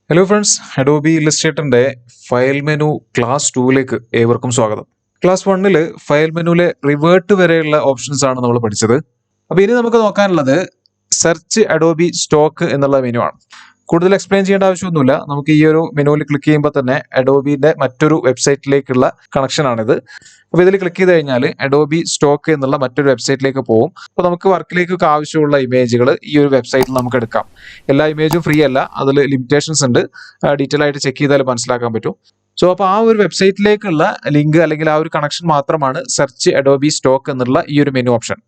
Hello friends, Adobe ഇല്ലസ്ട്രേറ്ററിന്റെ file menu class 2ലേക്ക് ഏവർക്കും സ്വാഗതം. ക്ലാസ് 1 ഫയൽ മെനുവിലെ റിവേർട്ട് വരെയുള്ള ഓപ്ഷൻസ് ആണ് നമ്മൾ പഠിച്ചത്. അപ്പൊ ഇനി നമുക്ക് നോക്കാനുള്ളത് സെർച്ച് അഡോബി സ്റ്റോക്ക് എന്നുള്ള മെനു ആണ്. കൂടുതൽ എക്സ്പ്ലെയിൻ ചെയ്യേണ്ട ആവശ്യമൊന്നുമില്ല. നമുക്ക് ഈ ഒരു മെനുവിൽ ക്ലിക്ക് ചെയ്യുമ്പോൾ തന്നെ അഡോബിന്റെ മറ്റൊരു വെബ്സൈറ്റിലേക്കുള്ള കണക്ഷൻ ആണിത്. അപ്പോൾ ഇതിൽ ക്ലിക്ക് ചെയ്ത് കഴിഞ്ഞാൽ അഡോബി സ്റ്റോക്ക് എന്നുള്ള മറ്റൊരു വെബ്സൈറ്റിലേക്ക് പോകും. അപ്പോൾ നമുക്ക് വർക്കിലേക്കൊക്കെ ആവശ്യമുള്ള ഇമേജുകൾ ഈ ഒരു വെബ്സൈറ്റിൽ നമുക്ക് എടുക്കാം. എല്ലാ ഇമേജും ഫ്രീ അല്ല, അതിൽ ലിമിറ്റേഷൻസ് ഉണ്ട്. ഡീറ്റെയിൽ ആയിട്ട് ചെക്ക് ചെയ്താൽ മനസ്സിലാക്കാൻ പറ്റും. സോ അപ്പോൾ ആ ഒരു വെബ്സൈറ്റിലേക്കുള്ള ലിങ്ക് അല്ലെങ്കിൽ ആ ഒരു കണക്ഷൻ മാത്രമാണ് സെർച്ച് അഡോബി സ്റ്റോക്ക് എന്നുള്ള ഈ ഒരു മെനു ഓപ്ഷൻ.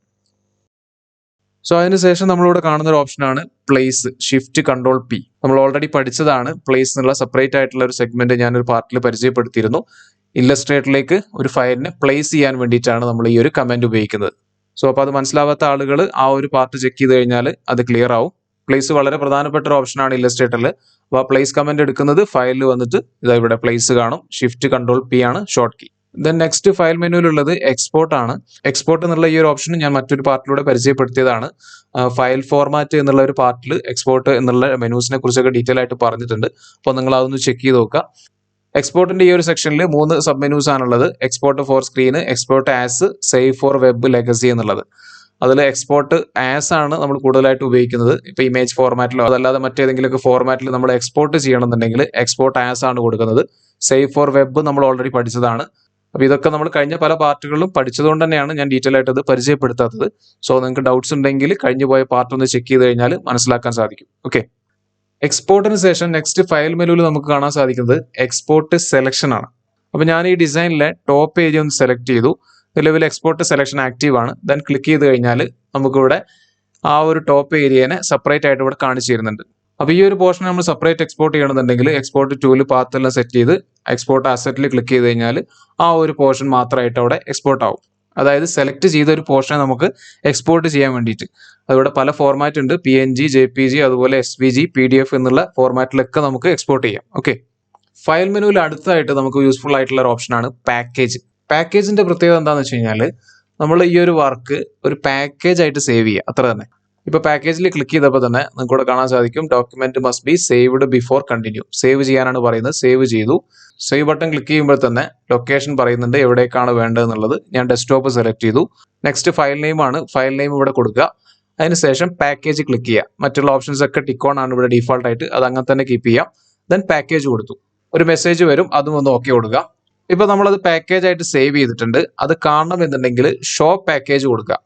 സോ അതിനുശേഷം നമ്മളിവിടെ കാണുന്ന ഒരു ഓപ്ഷനാണ് പ്ലേസ്. Shift control P. നമ്മൾ ഓൾറെഡി പഠിച്ചതാണ് പ്ലേസ് എന്നുള്ള സെപ്പറേറ്റ് ആയിട്ടുള്ള ഒരു സെഗ്മെന്റ് ഞാനൊരു പാർട്ടിൽ പരിചയപ്പെടുത്തിയിരുന്നു. ഇല്ലസ്ട്രേറ്ററിലേക്ക് ഒരു ഫയലിനെ പ്ലേസ് ചെയ്യാൻ വേണ്ടിയിട്ടാണ് നമ്മൾ ഈ ഒരു കമന്റ് ഉപയോഗിക്കുന്നത്. സോ അപ്പോൾ അത് മനസ്സിലാവാത്ത ആളുകൾ ആ ഒരു പാർട്ട് ചെക്ക് ചെയ്ത് കഴിഞ്ഞാൽ അത് ക്ലിയർ ആവും. പ്ലേസ് വളരെ പ്രധാനപ്പെട്ട ഒരു ഓപ്ഷനാണ് ഇല്ലസ്ട്രേറ്ററിൽ. അപ്പോൾ ആ പ്ലേസ് കമന്റ് എടുക്കുന്നത് ഫയലിൽ വന്നിട്ട് ഇതാ ഇവിടെ പ്ലേസ് കാണും. ഷിഫ്റ്റ് കൺട്രോൾ പി ആണ് short key. Then next file മെനുവിലുള്ളത് എക്സ്പോർട്ട് ആണ്. എക്സ്പോർട്ട് എന്നുള്ള ഈ ഒരു ഓപ്ഷൻ ഞാൻ മറ്റൊരു പാർട്ടിലൂടെ പരിചയപ്പെടുത്തിയതാണ്. ഫയൽ ഫോർമാറ്റ് എന്നുള്ള ഒരു പാർട്ടിൽ എക്സ്പോർട്ട് എന്നുള്ള മെനൂസിനെ കുറിച്ചൊക്കെ ഡീറ്റെയിൽ ആയിട്ട് പറഞ്ഞിട്ടുണ്ട്. അപ്പോൾ നിങ്ങൾ അതൊന്ന് ചെക്ക് ചെയ്ത് നോക്കുക. എക്സ്പോർട്ടിന്റെ ഈ ഒരു സെക്ഷനിൽ 3 സബ് മെനൂസ് ആണുള്ളത്. Export for screen, export as, save for web, legacy എന്നുള്ളത്. അതിൽ എക്സ്പോർട്ട് ആസ് ആണ് നമ്മൾ കൂടുതലായിട്ട് ഉപയോഗിക്കുന്നത്. ഇപ്പൊ ഇമേജ് ഫോർമാറ്റിലോ അതല്ലാതെ മറ്റേതെങ്കിലുമൊക്കെ ഫോർമാറ്റിൽ നമ്മൾ എക്സ്പോർട്ട് ചെയ്യണമെന്നുണ്ടെങ്കിൽ എക്സ്പോർട്ട് ആസ് ആണ് കൊടുക്കുന്നത്. സേവ് ഫോർ വെബ് നമ്മൾ ഓൾറെഡി പഠിച്ചതാണ്. അപ്പൊ ഇതൊക്കെ നമ്മൾ കഴിഞ്ഞ പല പാർട്ടുകളിലും പഠിച്ചതുകൊണ്ട് തന്നെയാണ് ഞാൻ ഡീറ്റെയിൽ ആയിട്ട് അത് പരിചയപ്പെടുത്താത്തത്. സോ നിങ്ങൾക്ക് ഡൗട്ട്സ് ഉണ്ടെങ്കിൽ കഴിഞ്ഞു പോയ പാർട്ട് ഒന്ന് ചെക്ക് ചെയ്ത് കഴിഞ്ഞാൽ മനസ്സിലാക്കാൻ സാധിക്കും. ഓക്കെ, എക്സ്പോർട്ടിന് ശേഷം നെക്സ്റ്റ് ഫയൽ മെനുവിൽ നമുക്ക് കാണാൻ സാധിക്കുന്നത് എക്സ്പോർട്ട് സെലക്ഷൻ ആണ്. അപ്പൊ ഞാൻ ഈ ഡിസൈനിലെ ടോപ്പ് ഏരിയ ഒന്ന് സെലക്ട് ചെയ്തു. നിലവിൽ എക്സ്പോർട്ട് സെലക്ഷൻ ആക്റ്റീവ് ആണ്. ദെൻ ക്ലിക്ക് ചെയ്ത് കഴിഞ്ഞാൽ നമുക്കിവിടെ ആ ഒരു ടോപ്പ് ഏരിയനെ സെപ്പറേറ്റ് ആയിട്ട് ഇവിടെ കാണിച്ചു തരുന്നുണ്ട്. അപ്പൊ ഈ ഒരു പോർഷൻ നമ്മൾ സെപ്പറേറ്റ് എക്സ്പോർട്ട് ചെയ്യണമെന്നുണ്ടെങ്കിൽ എക്സ്പോർട്ട് ടൂല് പാത്തെല്ലാം സെറ്റ് ചെയ്ത് എക്സ്പോർട്ട് അസറ്റിൽ ക്ലിക്ക് ചെയ്ത് കഴിഞ്ഞാൽ ആ ഒരു പോർഷൻ മാത്രമായിട്ട് അവിടെ എക്സ്പോർട്ട് ആവും. അതായത് സെലക്ട് ചെയ്ത ഒരു പോർഷനെ നമുക്ക് എക്സ്പോർട്ട് ചെയ്യാൻ വേണ്ടിയിട്ട്. അതിവിടെ പല ഫോർമാറ്റ് ഉണ്ട്. PNG, JPG, അതുപോലെ SVG, PDF എന്നുള്ള ഫോർമാറ്റിലൊക്കെ നമുക്ക് എക്സ്പോർട്ട് ചെയ്യാം. ഓക്കെ, ഫയൽ മെനുവിൽ അടുത്തായിട്ട് നമുക്ക് യൂസ്ഫുൾ ആയിട്ടുള്ള ഒരു ഓപ്ഷനാണ് പാക്കേജ്. പാക്കേജിന്റെ പ്രത്യേകത എന്താണെന്ന് വെച്ച് കഴിഞ്ഞാൽ നമ്മൾ ഈ ഒരു വർക്ക് ഒരു പാക്കേജ് ആയിട്ട് സേവ് ചെയ്യുക, അത്ര തന്നെ. ഇപ്പൊ പാക്കേജിൽ ക്ലിക്ക് ചെയ്തപ്പോൾ തന്നെ നിങ്ങൾക്ക് ഇവിടെ കാണാൻ സാധിക്കും document must be saved before continue. Save ചെയ്യാനാണ് പറയുന്നത്. സേവ് ചെയ്തു. സേവ് ബട്ടൺ ക്ലിക്ക് ചെയ്യുമ്പോൾ തന്നെ ലൊക്കേഷൻ പറയുന്നുണ്ട് എവിടേക്കാണ് വേണ്ടതെന്നുള്ളത്. ഞാൻ ഡെസ്ക്ടോപ്പ് സെലക്ട് ചെയ്തു. നെക്സ്റ്റ് ഫയൽ നെയിം ആണ്. ഫയൽ നെയിം ഇവിടെ കൊടുക്കുക. അതിനുശേഷം പാക്കേജ് ക്ലിക്ക് ചെയ്യുക. മറ്റുള്ള ഓപ്ഷൻസ് ഒക്കെ ടിക്ക് ഓൺ ആണ് ഇവിടെ ഡീഫോൾട്ട് ആയിട്ട്. അത് അങ്ങനെ തന്നെ കീപ്പ് ചെയ്യാം. ദെൻ പാക്കേജ് കൊടുത്തു. ഒരു മെസ്സേജ് വരും, അതും ഒന്ന് ഓക്കെ കൊടുക്കുക. ഇപ്പൊ നമ്മളത് പാക്കേജ് ആയിട്ട് സേവ് ചെയ്തിട്ടുണ്ട്. അത് കാണണം എന്നുണ്ടെങ്കിൽ ഷോ പാക്കേജ് കൊടുക്കുക.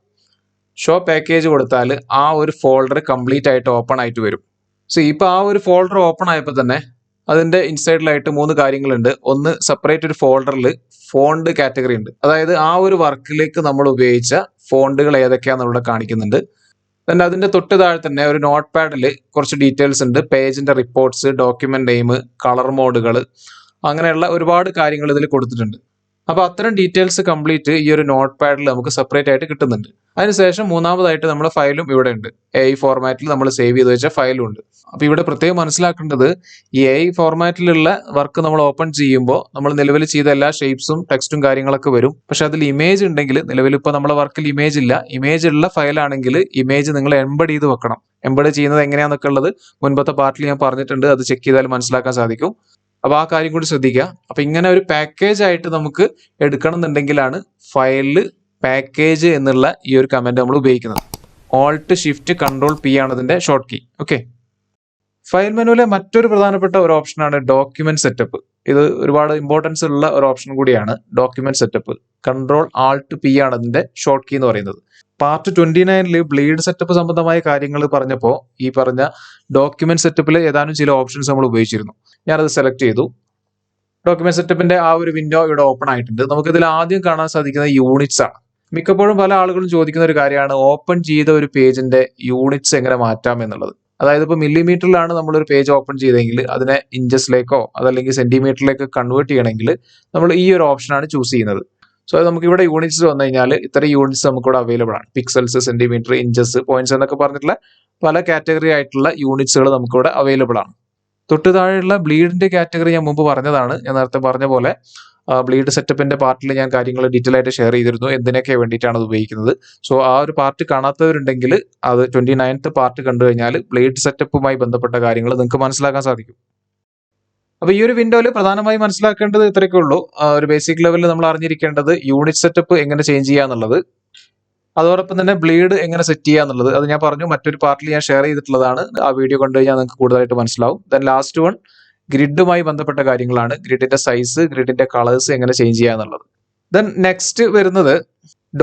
ഷോ പാക്കേജ് കൊടുത്താൽ ആ ഒരു ഫോൾഡർ കംപ്ലീറ്റ് ആയിട്ട് ഓപ്പൺ ആയിട്ട് വരും. സോ ഇപ്പൊ ആ ഒരു ഫോൾഡർ ഓപ്പൺ ആയപ്പോൾ തന്നെ അതിന്റെ ഇൻസൈഡിലായിട്ട് 3 കാര്യങ്ങളുണ്ട്. ഒന്ന്, സെപ്പറേറ്റ് ഒരു ഫോൾഡറിൽ ഫോണ്ട് കാറ്റഗറി ഉണ്ട്. അതായത് ആ ഒരു വർക്കിലേക്ക് നമ്മൾ ഉപയോഗിച്ച ഫോണ്ടുകൾ ഏതൊക്കെയാണെന്ന് ഇവിടെ കാണിക്കുന്നുണ്ട്. then അതിന്റെ തൊട്ട് താഴെ തന്നെ ഒരു നോട്ട് പാഡിൽ കുറച്ച് ഡീറ്റെയിൽസ് ഉണ്ട്. പേജിന്റെ റിപ്പോർട്ട്സ്, ഡോക്യുമെന്റ് നെയിം, കളർ മോഡുകൾ, അങ്ങനെയുള്ള ഒരുപാട് കാര്യങ്ങൾ ഇതിൽ കൊടുത്തിട്ടുണ്ട്. അപ്പൊ അത്തരം ഡീറ്റെയിൽസ് കംപ്ലീറ്റ് ഈ ഒരു നോട്ട് പാഡിൽ നമുക്ക് സെപ്പറേറ്റ് ആയിട്ട് കിട്ടുന്നുണ്ട്. അതിനുശേഷം മൂന്നാമതായിട്ട് നമ്മുടെ ഫയലും ഇവിടെ ഉണ്ട്. AI ഫോർമാറ്റിൽ നമ്മൾ സേവ് ചെയ്ത് വെച്ച ഫയലും ഉണ്ട്. അപ്പൊ ഇവിടെ പ്രത്യേകം മനസ്സിലാക്കേണ്ടത് ഈ AI ഫോർമാറ്റിലുള്ള വർക്ക് നമ്മൾ ഓപ്പൺ ചെയ്യുമ്പോൾ നമ്മൾ നിലവിൽ ചെയ്ത എല്ലാ ഷേപ്സും ടെക്സ്റ്റും കാര്യങ്ങളൊക്കെ വരും. പക്ഷെ അതിൽ ഇമേജ് ഉണ്ടെങ്കിൽ, നിലവിൽ ഇപ്പോൾ നമ്മുടെ വർക്കിൽ ഇമേജ് ഇല്ല, ഇമേജ് ഉള്ള ഫയലാണെങ്കിൽ ഇമേജ് നിങ്ങൾ എംബഡ് ചെയ്ത് വെക്കണം. എംബഡ് ചെയ്യുന്നത് എങ്ങനെയാന്നൊക്കെ ഉള്ളത് മുൻപത്തെ പാർട്ടിൽ ഞാൻ പറഞ്ഞിട്ടുണ്ട്. അത് ചെക്ക് ചെയ്താൽ മനസ്സിലാക്കാൻ സാധിക്കും. അപ്പൊ ആ കാര്യം കൂടി ശ്രദ്ധിക്കുക. അപ്പൊ ഇങ്ങനെ ഒരു പാക്കേജ് ആയിട്ട് നമുക്ക് എടുക്കണം എന്നുണ്ടെങ്കിലാണ് ഫയലില് പാക്കേജ് എന്നുള്ള ഈ ഒരു കമന്റ് നമ്മൾ ഉപയോഗിക്കുന്നത്. ഓൾട്ട് ഷിഫ്റ്റ് കൺട്രോൾ പി ആണ് ഇതിന്റെ ഷോർട്ട് കീ. ഓക്കെ, ഫയൽ മെനുവിലെ മറ്റൊരു പ്രധാനപ്പെട്ട ഒരു ഓപ്ഷനാണ് ഡോക്യുമെന്റ് സെറ്റപ്പ്. ഇത് ഒരുപാട് ഇമ്പോർട്ടൻസ് ഉള്ള ഒരു ഓപ്ഷൻ കൂടിയാണ് document setup. Control Alt P ആണ് ഇതിന്റെ ഷോർട്ട് കീ എന്ന് പറയുന്നത്. പാർട്ട് 29 ബ്ലീഡ് സെറ്റപ്പ് സംബന്ധമായ കാര്യങ്ങൾ പറഞ്ഞപ്പോൾ ഈ പറഞ്ഞ ഡോക്യുമെന്റ് സെറ്റപ്പിൽ ഏതാനും ചില ഓപ്ഷൻസ് നമ്മൾ ഉപയോഗിച്ചിരുന്നു. ഞാനത് സെലക്ട് ചെയ്തു. ഡോക്യുമെന്റ് സെറ്റപ്പിന്റെ ആ ഒരു വിൻഡോ ഇവിടെ ഓപ്പൺ ആയിട്ടുണ്ട്. നമുക്ക് ഇതിൽ ആദ്യം കാണാൻ സാധിക്കുന്നത് യൂണിറ്റ്സ് ആണ്. മിക്കപ്പോഴും പല ആളുകളും ചോദിക്കുന്ന ഒരു കാര്യമാണ് ഓപ്പൺ ചെയ്ത ഒരു പേജിന്റെ യൂണിറ്റ്സ് എങ്ങനെ മാറ്റാം എന്നുള്ളത്. അതായത് ഇപ്പോൾ മില്ലിമീറ്ററിലാണ് നമ്മളൊരു പേജ് ഓപ്പൺ ചെയ്തെങ്കിൽ അതിനെ ഇഞ്ചസിലേക്കോ അതല്ലെങ്കിൽ സെന്റിമീറ്ററിലേക്കോ കൺവേർട്ട് ചെയ്യണമെങ്കിൽ നമ്മൾ ഈ ഒരു ഓപ്ഷനാണ് ചൂസ് ചെയ്യുന്നത്. സോ നമുക്ക് ഇവിടെ യൂണിറ്റ്സ് വന്നു കഴിഞ്ഞാൽ ഇത്ര യൂണിറ്റ്സ് നമുക്ക് ഇവിടെ അവൈലബിൾ ആണ്. പിക്സൽസ്, സെന്റിമീറ്റർ, ഇഞ്ചസ്, പോയിന്റ്സ് എന്നൊക്കെ പറഞ്ഞിട്ടുള്ള പല കാറ്റഗറി ആയിട്ടുള്ള യൂണിറ്റ്സുകൾ നമുക്കിവിടെ അവൈലബിൾ ആണ്. തൊട്ട് താഴെയുള്ള ബ്ലീഡിന്റെ കാറ്റഗറി ഞാൻ മുമ്പ് പറഞ്ഞതാണ്. ഞാൻ നേരത്തെ പറഞ്ഞ പോലെ ബ്ലീഡ് സെറ്റപ്പിന്റെ പാർട്ടിൽ ഞാൻ കാര്യങ്ങൾ ഡീറ്റെയിൽ ആയിട്ട് ഷെയർ ചെയ്തിരുന്നു, എന്തിനൊക്കെ വേണ്ടിയിട്ടാണ് അത് ഉപയോഗിക്കുന്നത്. സോ ആ ഒരു പാർട്ട് കാണാത്തവരുണ്ടെങ്കിൽ അത് 29th പാർട്ട് കണ്ടു കഴിഞ്ഞാൽ ബ്ലീഡ് സെറ്റപ്പുമായി ബന്ധപ്പെട്ട കാര്യങ്ങൾ നിങ്ങൾക്ക് മനസ്സിലാക്കാൻ സാധിക്കും. അപ്പോൾ ഈ ഒരു വിൻഡോയിൽ പ്രധാനമായും മനസ്സിലാക്കേണ്ടത് ഇത്രയൊക്കെ ഉള്ളൂ. ഒരു ബേസിക് ലെവലിൽ നമ്മൾ അറിഞ്ഞിരിക്കേണ്ടത് യൂണിറ്റ് സെറ്റപ്പ് എങ്ങനെ ചേഞ്ച് ചെയ്യുക എന്നുള്ളത്, അതോടൊപ്പം തന്നെ ബ്ലീഡ് എങ്ങനെ സെറ്റ് ചെയ്യുക എന്നുള്ളത്. അത് ഞാൻ പറഞ്ഞു, മറ്റൊരു പാർട്ടിൽ ഞാൻ ഷെയർ ചെയ്തിട്ടുള്ളതാണ്. ആ വീഡിയോ കണ്ടു കഴിഞ്ഞാൽ നിങ്ങൾക്ക് കൂടുതലായിട്ട് മനസ്സിലാവും. ദെൻ ലാസ്റ്റ് വൺ ഗ്രിഡുമായി ബന്ധപ്പെട്ട കാര്യങ്ങളാണ്. ഗ്രിഡിന്റെ സൈസ്, ഗ്രിഡിന്റെ കളേഴ്സ് എങ്ങനെ ചേഞ്ച് ചെയ്യുക എന്നുള്ളത്. ദെൻ നെക്സ്റ്റ് വരുന്നത്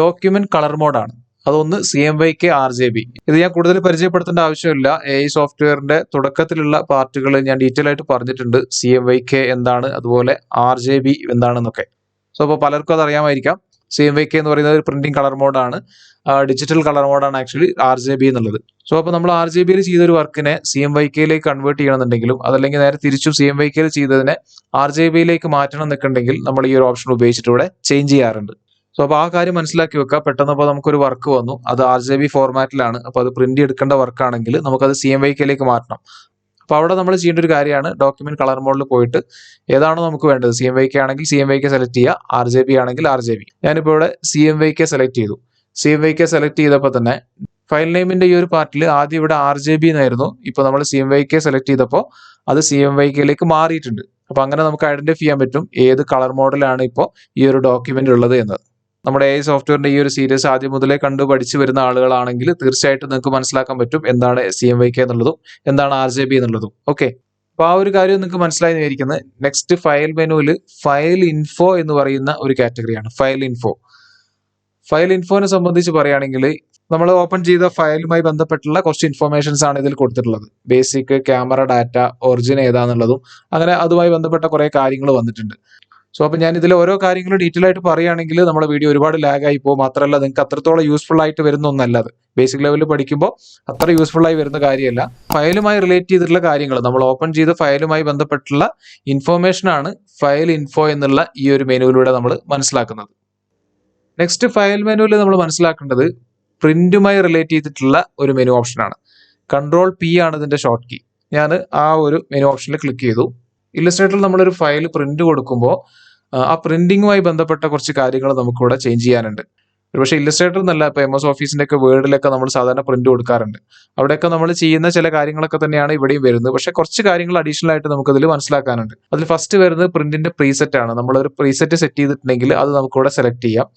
ഡോക്യുമെന്റ് കളർ മോഡാണ്. അതൊന്ന് CMYK RGB. ഇത് ഞാൻ കൂടുതൽ പരിചയപ്പെടുത്തേണ്ട ആവശ്യമില്ല. AI സോഫ്റ്റ്വെയറിന്റെ തുടക്കത്തിലുള്ള പാർട്ടുകൾ ഞാൻ ഡീറ്റെയിൽ ആയിട്ട് പറഞ്ഞിട്ടുണ്ട്. CMYK എന്താണ്, അതുപോലെ RGB എന്താണെന്നൊക്കെ. സോ അപ്പോൾ പലർക്കും അത് അറിയാമായിരിക്കാം. CMYK എന്ന് പറയുന്നത് ഒരു പ്രിന്റിംഗ് കളർ മോഡാണ്. ഡിജിറ്റൽ കളർ മോഡാണ് ആക്ച്വലി RGB എന്നുള്ളത്. സോ അപ്പോൾ നമ്മൾ RGBയിൽ ചെയ്തൊരു വർക്കിനെ CMYKയിലേക്ക് കൺവേർട്ട് ചെയ്യണമെന്നുണ്ടെങ്കിലും, അതല്ലെങ്കിൽ നേരെ തിരിച്ചും CMYKയിൽ ചെയ്തതിനെ RGBയിലേക്ക് മാറ്റണം എന്നൊക്കെയുണ്ടെങ്കിൽ നമ്മൾ ഈ ഒരു ഓപ്ഷൻ ഉപയോഗിച്ചിട്ട് ഇവിടെ ചേഞ്ച് ചെയ്യാറുണ്ട്. സോ അപ്പോൾ ആ കാര്യം മനസ്സിലാക്കി വെക്കുക. പെട്ടെന്ന് ഇപ്പോൾ നമുക്കൊരു വർക്ക് വന്നു, അത് RGB ഫോർമാറ്റിലാണ്, അപ്പോൾ അത് പ്രിന്റ് എടുക്കേണ്ട വർക്കാണെങ്കിൽ നമുക്കത് CMYKയിലേക്ക് മാറ്റണം. അപ്പോൾ അവിടെ നമ്മൾ ചെയ്യേണ്ട ഒരു കാര്യമാണ്, ഡോക്യുമെന്റ് കളർ മോഡിൽ പോയിട്ട് ഏതാണോ നമുക്ക് വേണ്ടത്, CMYK ആണെങ്കിൽ CMYK സെലക്ട് ചെയ്യുക, RGB ആണെങ്കിൽ RGB. ഞാനിപ്പോൾ ഇവിടെ CMYK സെലക്ട് ചെയ്തു. CMYK സെലക്ട് ചെയ്തപ്പോൾ തന്നെ ഫയൽ നെയിമിന്റെ ഈ ഒരു പാർട്ടിൽ ആദ്യം ഇവിടെ RGB എന്നായിരുന്നു. ഇപ്പോൾ നമ്മൾ CMYK സെലക്ട് ചെയ്തപ്പോൾ അത് CMYKയിലേക്ക് മാറിയിട്ടുണ്ട്. അപ്പോൾ അങ്ങനെ നമുക്ക് ഐഡന്റിഫൈ ചെയ്യാൻ പറ്റും ഏത് കളർ മോഡലാണ് ഇപ്പോൾ ഈ ഒരു ഡോക്യുമെന്റ് ഉള്ളത് എന്നത്. നമ്മുടെ AI സോഫ്റ്റ്വെയറിന്റെ ഈ ഒരു സീരീസ് ആദ്യം മുതലേ കണ്ടു പഠിച്ചു വരുന്ന ആളുകളാണെങ്കിൽ തീർച്ചയായിട്ടും നിങ്ങൾക്ക് മനസ്സിലാക്കാൻ പറ്റും എന്താണ് CMYK എന്നുള്ളതും എന്താണ് RGB എന്നുള്ളതും. ഓക്കെ, അപ്പൊ ആ ഒരു കാര്യം നിങ്ങൾക്ക് മനസ്സിലായി വിചാരിക്കുന്നത്. നെക്സ്റ്റ് ഫയൽ മെനുവിൽ ഫയൽ ഇൻഫോ എന്ന് പറയുന്ന ഒരു കാറ്റഗറിയാണ് ഫയൽ ഇൻഫോ. ഫയൽ ഇൻഫോനെ സംബന്ധിച്ച് പറയുകയാണെങ്കിൽ നമ്മൾ ഓപ്പൺ ചെയ്ത ഫയലുമായി ബന്ധപ്പെട്ടുള്ള കുറച്ച് ഇൻഫോർമേഷൻസ് ആണ് ഇതിൽ കൊടുത്തിട്ടുള്ളത്. ബേസിക്, ക്യാമറ ഡാറ്റ, ഒറിജിൻ ഏതാന്നുള്ളതും അങ്ങനെ അതുമായി ബന്ധപ്പെട്ട കുറെ കാര്യങ്ങൾ വന്നിട്ടുണ്ട്. സോ അപ്പോൾ ഞാൻ ഇതിൽ ഓരോ കാര്യങ്ങൾ ഡീറ്റെയിൽ ആയിട്ട് പറയുകയാണെങ്കിൽ നമ്മുടെ വീഡിയോ ഒരുപാട് ലാഗ് ആയി പോകും. മാത്രമല്ല നിങ്ങൾക്ക് അത്രത്തോളം യൂസ്ഫുൾ ആയിട്ട് വരുന്ന ഒന്നല്ല അത്. ബേസിക് ലെവലിൽ പഠിക്കുമ്പോൾ അത്ര യൂസ്ഫുൾ ആയി വരുന്ന കാര്യമല്ല. ഫയലുമായി റിലേറ്റ് ചെയ്തിട്ടുള്ള കാര്യങ്ങൾ, നമ്മൾ ഓപ്പൺ ചെയ്ത ഫയലുമായി ബന്ധപ്പെട്ടുള്ള ഇൻഫോർമേഷൻ ആണ് ഫയൽ ഇൻഫോ എന്നുള്ള ഈ ഒരു മെനുവിലൂടെ നമ്മൾ മനസ്സിലാക്കുന്നത്. നെക്സ്റ്റ് ഫയൽ മെനുവിൽ നമ്മൾ മനസ്സിലാക്കേണ്ടത് പ്രിന്റുമായി റിലേറ്റ് ചെയ്തിട്ടുള്ള ഒരു മെനു ഓപ്ഷനാണ്. Ctrl+P ആണ് ഇതിന്റെ ഷോർട്ട് കീ. ഞാൻ ആ ഒരു മെനു ഓപ്ഷനിൽ ക്ലിക്ക് ചെയ്തു. ഇല്ലസ്ട്രേറ്ററിൽ നമ്മളൊരു ഫയൽ പ്രിന്റ് കൊടുക്കുമ്പോൾ ആ പ്രിന്റിങ്ങുമായി ബന്ധപ്പെട്ട കുറച്ച് കാര്യങ്ങൾ നമുക്കിവിടെ ചേഞ്ച് ചെയ്യാനുണ്ട്. പക്ഷേ ഇല്ലസ്ട്രേറ്റർ എന്നല്ല, ഇപ്പോൾ MS ഓഫീസിന്റെ ഒക്കെ വേർഡിലൊക്കെ നമ്മൾ സാധാരണ പ്രിന്റ് കൊടുക്കാറുണ്ട്. അവിടെയൊക്കെ നമ്മൾ ചെയ്യുന്ന ചില കാര്യങ്ങളൊക്കെ തന്നെയാണ് ഇവിടെയും വരുന്നത്. പക്ഷേ കുറച്ച് കാര്യങ്ങൾ അഡീഷണൽ ആയിട്ട് നമുക്കതിൽ മനസ്സിലാക്കാനുണ്ട്. അതിൽ ഫസ്റ്റ് വരുന്നത് പ്രിന്റിന്റെ പ്രീസെറ്റ് ആണ്. നമ്മളൊരു പ്രീസെറ്റ് സെറ്റ് ചെയ്തിട്ടുണ്ടെങ്കിൽ അത് നമുക്കിവിടെ സെലക്ട് ചെയ്യാം.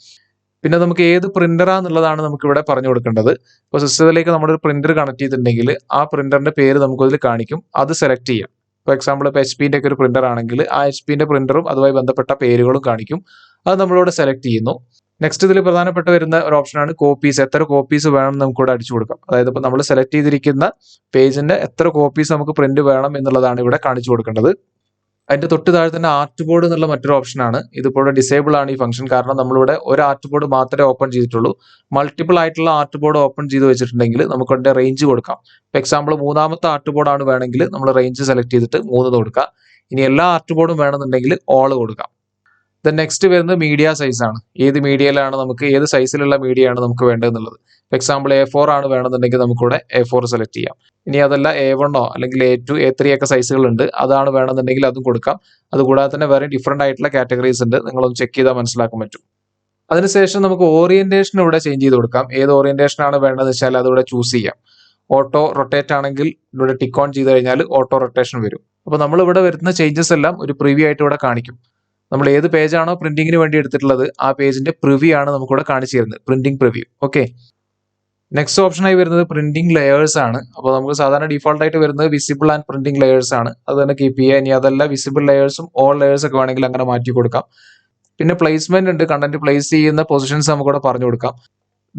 പിന്നെ നമുക്ക് ഏത് പ്രിന്ററാന്നുള്ളതാണ് നമുക്ക് ഇവിടെ പറഞ്ഞു കൊടുക്കേണ്ടത്. ഇപ്പോൾ സിസ്റ്റത്തിലേക്ക് നമ്മളൊരു പ്രിന്റർ കണക്ട് ചെയ്തിട്ടുണ്ടെങ്കിൽ ആ പ്രിന്ററിന്റെ പേര് നമുക്കതിൽ കാണിക്കും, അത് സെലക്ട് ചെയ്യാം. ഫോർ എക്സാമ്പിൾ ഇപ്പോൾ HP ഒക്കെ ഒരു പ്രിന്റർ ആണെങ്കിൽ ആ HP പ്രിന്ററും അതുമായി ബന്ധപ്പെട്ട പേരുകളും കാണിക്കും, അത് നമ്മളിവിടെ സെലക്ട് ചെയ്യുന്നു. നെക്സ്റ്റ് ഇതിൽ പ്രധാനപ്പെട്ട വരുന്ന ഒരു ഓപ്ഷനാണ് കോപ്പീസ്. എത്ര കോപ്പീസ് വേണം നമുക്കിവിടെ അടിച്ചു കൊടുക്കാം. അതായത് ഇപ്പോൾ നമ്മൾ സെലക്ട് ചെയ്തിരിക്കുന്ന പേജിന്റെ എത്ര കോപ്പീസ് നമുക്ക് പ്രിന്റ് വേണം എന്നുള്ളതാണ് ഇവിടെ കാണിച്ചു കൊടുക്കേണ്ടത്. അതിന്റെ തൊട്ട് താഴെ തന്നെ ആർട്ട് ബോർഡ് എന്നുള്ള മറ്റൊരു ഓപ്ഷനാണ്. ഇതിപ്പോൾ ഡിസേബിൾ ആണ് ഈ ഫംഗ്ഷൻ, കാരണം നമ്മളിവിടെ ഒരു ആർട്ട് ബോർഡ് മാത്രമേ ഓപ്പൺ ചെയ്തിട്ടുള്ളൂ. മൾട്ടിപ്പിൾ ആയിട്ടുള്ള ആർട്ട് ബോർഡ് ഓപ്പൺ ചെയ്ത് വെച്ചിട്ടുണ്ടെങ്കിൽ നമുക്ക് അതിന്റെ റേഞ്ച് കൊടുക്കാം. ഫോർ എക്സാമ്പിൾ മൂന്നാമത്തെ ആർട്ട് ബോർഡ് ആണ് വേണമെങ്കിൽ നമ്മൾ റേഞ്ച് സെലക്ട് ചെയ്തിട്ട് 3 കൊടുക്കാം. ഇനി എല്ലാ ആർട്ട് ബോർഡും വേണമെന്നുണ്ടെങ്കിൽ ഓൾ കൊടുക്കാം. ദെൻ നെക്സ്റ്റ് വരുന്നത് മീഡിയ സൈസ് ആണ്. ഏത് മീഡിയയിലാണ് നമുക്ക്, ഏത് സൈസിലുള്ള മീഡിയ ആണ് നമുക്ക് വേണ്ടതെന്നുള്ളത്. ഫോർ എക്സാമ്പിൾ A4 ആണ് വേണമെന്നുണ്ടെങ്കിൽ നമുക്കിവിടെ A4 സെലക്ട് ചെയ്യാം. ഇനി അതല്ല A1 അല്ലെങ്കിൽ A2, A3 ഒക്കെ സൈസുകളുണ്ട്, അതാണ് വേണമെന്നുണ്ടെങ്കിൽ അതും കൊടുക്കാം. അതുകൂടാതെ തന്നെ വേറെ ഡിഫറെന്റ് ആയിട്ടുള്ള കാറ്റഗറീസ് ഉണ്ട്, നിങ്ങളൊന്ന് ചെക്ക് ചെയ്താൽ മനസ്സിലാക്കാൻ പറ്റും. അതിനുശേഷം നമുക്ക് ഓറിയന്റേഷൻ ഇവിടെ ചേഞ്ച് ചെയ്ത് കൊടുക്കാം. ഏത് ഓറിയന്റേഷൻ ആണ് വേണ്ടതെന്ന് വെച്ചാൽ അതിവിടെ ചൂസ് ചെയ്യാം. ഓട്ടോ റൊട്ടേറ്റ് ആണെങ്കിൽ ഇവിടെ ടിക്ക് ഓൺ ചെയ്ത് കഴിഞ്ഞാൽ ഓട്ടോ റൊട്ടേഷൻ വരും. അപ്പോൾ നമ്മൾ ഇവിടെ വരുന്ന ചേഞ്ചസ് എല്ലാം ഒരു പ്രിവ്യൂ ആയിട്ട് ഇവിടെ കാണിക്കും. നമ്മൾ ഏത് പേജാണോ പ്രിന്റിങ്ങിന് വേണ്ടി എടുത്തിട്ടുള്ളത് ആ പേജിന്റെ പ്രിവ്യൂ ആണ് നമുക്കിവിടെ കാണിച്ചു തരുന്നത്, പ്രിന്റിംഗ് പ്രിവ്യൂ. ഓക്കെ, നെക്സ്റ്റ് ഓപ്ഷനായി വരുന്നത് പ്രിന്റിംഗ് ലെയേഴ്സ് ആണ്. അപ്പോൾ നമുക്ക് സാധാരണ ഡിഫോൾട്ട് ആയിട്ട് വരുന്നത് വിസിബിൾ ആൻഡ് പ്രിന്റിംഗ് ലെയേഴ്സ് ആണ്, അത് തന്നെ കീപ്പ് ചെയ്യുക. ഇനി അതല്ല വിസിബിൾ ലെയേഴ്സും ഓൾ ലെയേഴ്സ് ഒക്കെ വേണമെങ്കിൽ അങ്ങനെ മാറ്റി കൊടുക്കാം. പിന്നെ പ്ലേസ്മെന്റ് ഉണ്ട്, കണ്ടന്റ് പ്ലേസ് ചെയ്യുന്ന പൊസിഷൻസ് നമുക്കിവിടെ പറഞ്ഞു കൊടുക്കാം.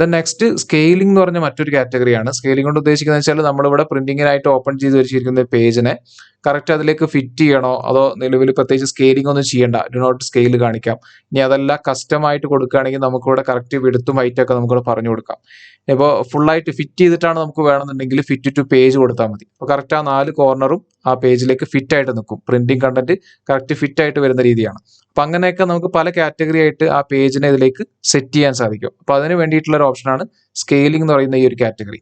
ദെൻ നെക്സ്റ്റ് സ്കെയിലിംഗ് എന്ന് പറഞ്ഞ മറ്റൊരു കാറ്റഗറിയാണ്. സ്കെയിലിംഗ് കൊണ്ട് ഉദ്ദേശിക്കുന്നത് വെച്ചാൽ നമ്മളിവിടെ പ്രിന്റിങ്ങിനായിട്ട് ഓപ്പൺ ചെയ്ത് വെച്ചിരിക്കുന്ന പേജിനെ കറക്റ്റ് അതിലേക്ക് ഫിറ്റ് ചെയ്യണോ, അതോ നിലവിൽ പ്രത്യേകിച്ച് സ്കെയിലിംഗ് ഒന്നും ചെയ്യേണ്ട, ഡു നോട്ട് സ്കെയിൽ കാണിക്കാം. ഇനി അതല്ല കസ്റ്റം ആയിട്ട് കൊടുക്കുകയാണെങ്കിൽ നമുക്കിവിടെ കറക്റ്റ് വിഡ്ത്തും ഹൈറ്റും ഒക്കെ നമുക്കിവിടെ പറഞ്ഞു കൊടുക്കാം. ഇപ്പോൾ ഫുള്ളായിട്ട് ഫിറ്റ് ചെയ്തിട്ടാണ് നമുക്ക് വേണമെന്നുണ്ടെങ്കിൽ ഫിറ്റ് ടു പേജ് കൊടുത്താൽ മതി. അപ്പോൾ കറക്റ്റ് ആ 4 കോർണറും ആ പേജിലേക്ക് ഫിറ്റ് ആയിട്ട് നിൽക്കും. പ്രിന്റിംഗ് കണ്ടന്റ് കറക്റ്റ് ഫിറ്റ് ആയിട്ട് വരുന്ന രീതിയാണ്. അപ്പം അങ്ങനെയൊക്കെ നമുക്ക് പല കാറ്റഗറി ആയിട്ട് ആ പേജിനെ ഇതിലേക്ക് സെറ്റ് ചെയ്യാൻ സാധിക്കും. അപ്പോൾ അതിന് വേണ്ടിയിട്ടുള്ള ഒരു ഓപ്ഷനാണ് സ്കെയിലിംഗ് എന്ന് പറയുന്ന ഈ ഒരു കാറ്റഗറി.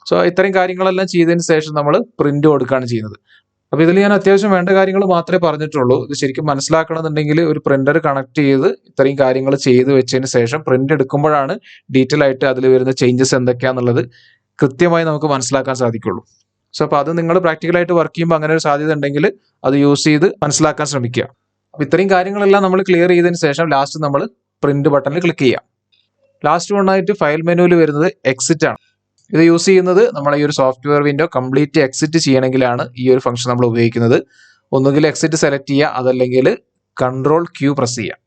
സോ ഇത്രയും കാര്യങ്ങളെല്ലാം ചെയ്തതിന് ശേഷം നമ്മൾ പ്രിന്റ് കൊടുക്കുകയാണ് ചെയ്യുന്നത്. അപ്പോൾ ഇതിൽ ഞാൻ അത്യാവശ്യം വേണ്ട കാര്യങ്ങൾ മാത്രമേ പറഞ്ഞിട്ടുള്ളൂ. ഇത് ശരിക്കും മനസ്സിലാക്കണമെന്നുണ്ടെങ്കിൽ ഒരു പ്രിന്റർ കണക്ട് ചെയ്ത് ഇത്രയും കാര്യങ്ങൾ ചെയ്ത് വെച്ചതിന് ശേഷം പ്രിന്റ് എടുക്കുമ്പോഴാണ് ഡീറ്റെയിൽ ആയിട്ട് അതിൽ വരുന്ന ചേഞ്ചസ് എന്തൊക്കെയാണെന്നുള്ളത് കൃത്യമായി നമുക്ക് മനസ്സിലാക്കാൻ സാധിക്കുള്ളൂ. സോ അപ്പോൾ അത് നിങ്ങൾ പ്രാക്ടിക്കലായിട്ട് വർക്ക് ചെയ്യുമ്പോൾ അങ്ങനെ ഒരു സാധ്യത ഉണ്ടെങ്കിൽ അത് യൂസ് ചെയ്ത് മനസ്സിലാക്കാൻ ശ്രമിക്കുക. അപ്പോൾ ഇത്രയും കാര്യങ്ങളെല്ലാം നമ്മൾ ക്ലിയർ ചെയ്തതിന് ശേഷം ലാസ്റ്റ് നമ്മൾ പ്രിന്റ് ബട്ടണിൽ ക്ലിക്ക് ചെയ്യാം. ലാസ്റ്റ് വണ്ണായിട്ട് ഫയൽ മെനുവിൽ വരുന്നത് എക്സിറ്റ് ആണ്. ഇത് യൂസ് ചെയ്യുന്നത് നമ്മളെ ഈ ഒരു സോഫ്റ്റ്വെയർ വിൻഡോ കംപ്ലീറ്റ് എക്സിറ്റ് ചെയ്യണമെങ്കിലാണ് ഈ ഒരു ഫംഗ്ഷൻ നമ്മൾ ഉപയോഗിക്കുന്നത്. ഒന്നുകിൽ എക്സിറ്റ് സെലക്ട് ചെയ്യുക, അതല്ലെങ്കിൽ കൺട്രോൾ ക്യൂ പ്രസ് ചെയ്യുക.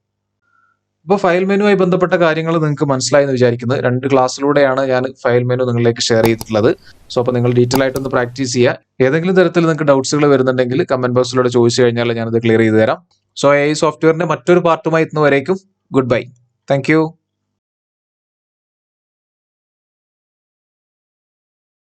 അപ്പോൾ ഫയൽ മെനുവായി ബന്ധപ്പെട്ട കാര്യങ്ങൾ നിങ്ങൾക്ക് മനസ്സിലായി എന്ന് വിചാരിക്കുന്നത്. 2 ക്ലാസ്സിലൂടെയാണ് ഞാൻ ഫയൽ മെനു നിങ്ങളിലേക്ക് ഷെയർ ചെയ്തിട്ടുള്ളത്. സോ അപ്പോൾ നിങ്ങൾ ഡീറ്റെയിൽ ആയിട്ടൊന്ന് പ്രാക്ടീസ് ചെയ്യുക. ഏതെങ്കിലും തരത്തിൽ നിങ്ങൾക്ക് ഡൗട്ട്സുകൾ വരുന്നുണ്ടെങ്കിൽ കമന്റ് ബോക്സിലൂടെ ചോദിച്ചു കഴിഞ്ഞാൽ ഞാനത് ക്ലിയർ ചെയ്ത് തരാം. സോ ഈ സോഫ്റ്റ്വെയറിന്റെ മറ്റൊരു പാർട്ടുമായി എത്തുന്നവരേക്കും ഗുഡ് ബൈ. Thank you.